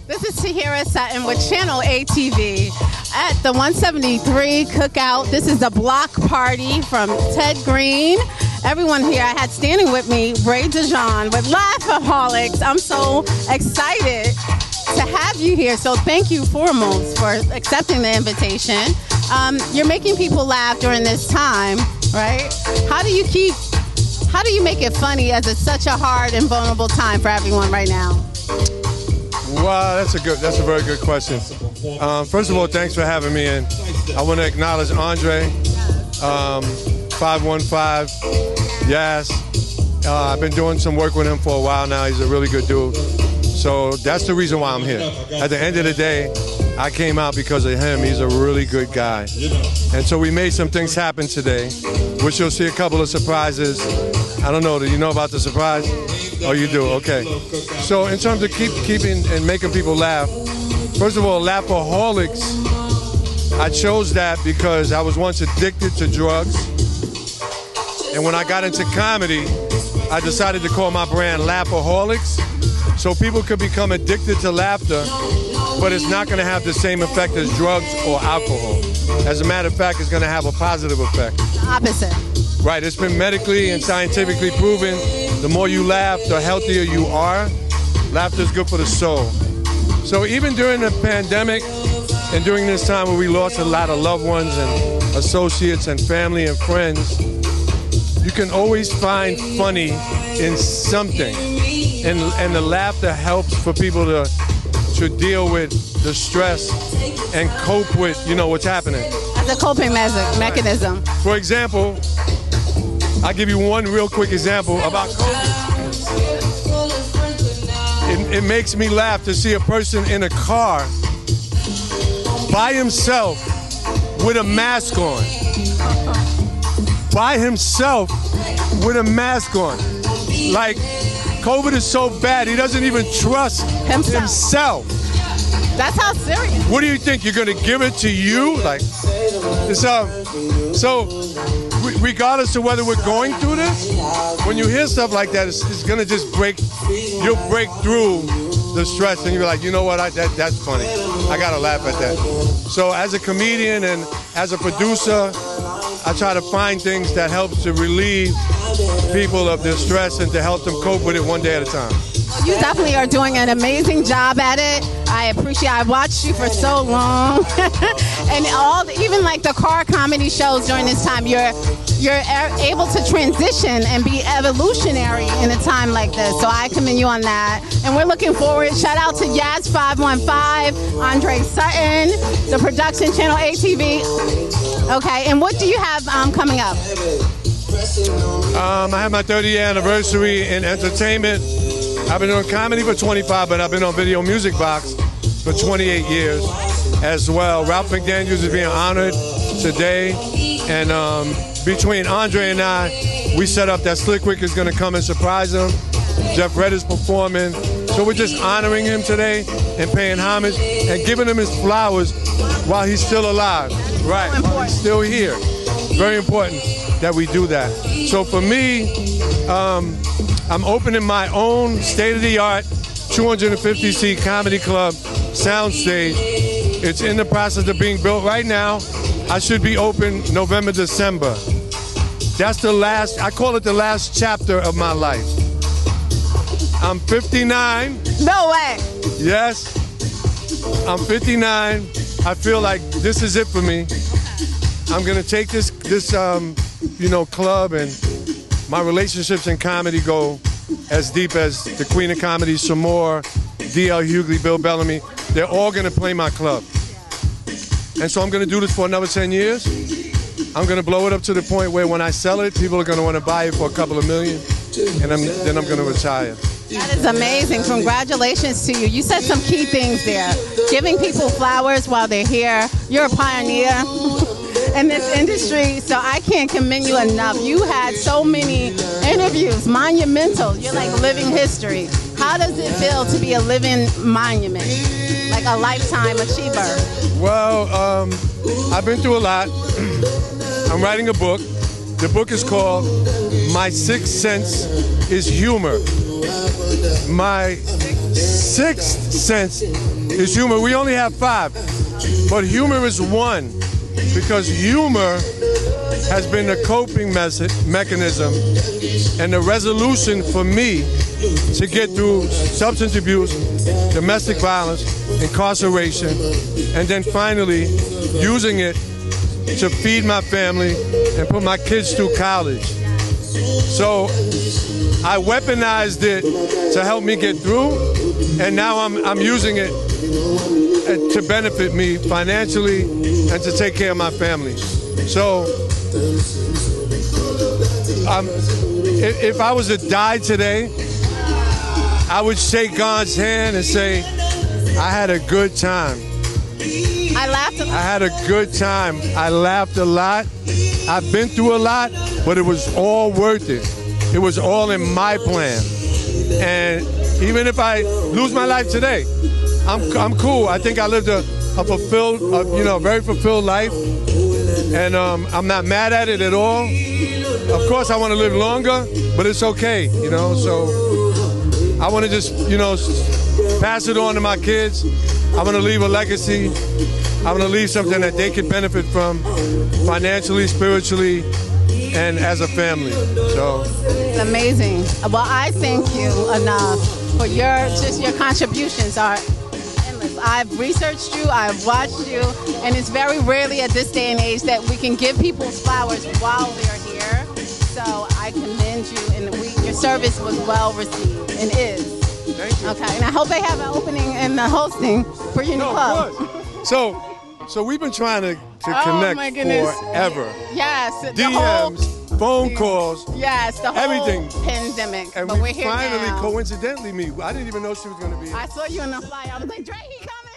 This is Taheerah Sutton with Channel ATV at the 173 Cookout. This is the block party from Ted Green. Everyone here, I had standing with me Ray DeJon with Laffaholics. I'm so excited to have you here. So thank you foremost for accepting the invitation. You're making people laugh during this time, right? How do you make it funny as it's such a hard and vulnerable time for everyone right now? Wow, that's a very good question. First of all, thanks for having me in. I want to acknowledge Andre, 515, Yas. I've been doing some work with him for a while now. He's a really good dude. So that's the reason why I'm here. At the end of the day, I came out because of him. He's a really good guy. And so we made some things happen today, which you'll see a couple of surprises. I don't know, do you know about the surprise? Oh, you do, okay. So in terms of keeping and making people laugh, first of all, Laffaholics, I chose that because I was once addicted to drugs. And when I got into comedy, I decided to call my brand Laffaholics, so people could become addicted to laughter, but it's not going to have the same effect as drugs or alcohol. As a matter of fact, it's going to have a positive effect. Opposite. Right, it's been medically and scientifically proven, the more you laugh, the healthier you are. Laughter is good for the soul. So even during the pandemic and during this time where we lost a lot of loved ones and associates and family and friends, you can always find funny in something. And the laughter helps for people to deal with the stress and cope with, what's happening. As a coping mechanism. For example, I'll give you one real quick example about COVID. It makes me laugh to see a person in a car by himself with a mask on. By himself with a mask on. Like, COVID is so bad, he doesn't even trust himself. That's how serious. What do you think? You're going to give it to you? Like, so regardless of whether we're going through this, when you hear stuff like that, it's going to just you'll break through the stress and you're like, you know what, that's funny. I got to laugh at that. So as a comedian and as a producer, I try to find things that help to relieve people of their stress and to help them cope with it one day at a time. You definitely are doing an amazing job at it. I watched you for so long. And even like the car comedy shows during this time, you're able to transition and be evolutionary in a time like this. So I commend you on that. And we're looking forward. Shout out to Yaz 515, Andre Sutton, the production channel ATV. Okay, and what do you have coming up? I have my 30th anniversary in entertainment. I've been doing comedy for 25, but I've been on Video Music Box for 28 years as well. Ralph McDaniels is being honored today. And between Andre and I, we set up that Slick Rick is going to come and surprise him. Jeff Redd is performing. So we're just honoring him today and paying homage and giving him his flowers while he's still alive. Right, while he's still here. Very important that we do that. So for me, I'm opening my own state-of-the-art 250-seat comedy club soundstage. It's in the process of being built right now. I should be open November, December. That's I call it the last chapter of my life. I'm 59. No way. Yes, I'm 59. I feel like this is it for me. I'm gonna take this club, and my relationships in comedy go as deep as the Queen of Comedy, Samore, D.L. Hughley, Bill Bellamy. They're all gonna play my club. And so I'm gonna do this for another 10 years. I'm gonna blow it up to the point where when I sell it, people are gonna wanna buy it for a couple of million, and then I'm gonna retire. That is amazing. Congratulations to you. You said some key things there. Giving people flowers while they're here. You're a pioneer in this industry, so I can't commend you enough. You had so many interviews, monumental. You're like living history. How does it feel to be a living monument, like a lifetime achiever? Well, I've been through a lot. I'm writing a book. The book is called My Sixth Sense is Humor. My sixth sense is humor. We only have 5, but humor is one, because humor has been the coping mechanism and the resolution for me to get through substance abuse, domestic violence, incarceration, and then finally using it to feed my family and put my kids through college. So I weaponized it to help me get through, and now I'm using it to benefit me financially and to take care of my family. So if I was to die today, I would shake God's hand and say, I had a good time. I laughed a lot. I had a good time. I laughed a lot. I've been through a lot, but it was all worth it. It was all in my plan. And even if I lose my life today, I'm cool. I think I lived a fulfilled, very fulfilled life. And I'm not mad at it at all. Of course, I want to live longer, but it's okay, so I want to just, pass it on to my kids. I want to leave a legacy. I want to leave something that they can benefit from financially, spiritually, and as a family. So it's amazing. Well, I thank you enough for your contributions are endless. I've researched you, I've watched you, and it's very rarely at this day and age that we can give people flowers while they're here. So I commend you, and your service was well received and is. Thank you. Okay, and I hope they have an opening in the hosting for your new club. Of course. So we've been trying to connect forever. Yes. DMs, phone calls. Yes, the whole everything. Pandemic. And but we we're here finally now. coincidentally meet. I didn't even know she was going to be here. I saw you in the flyer. I was like, Dre, he coming.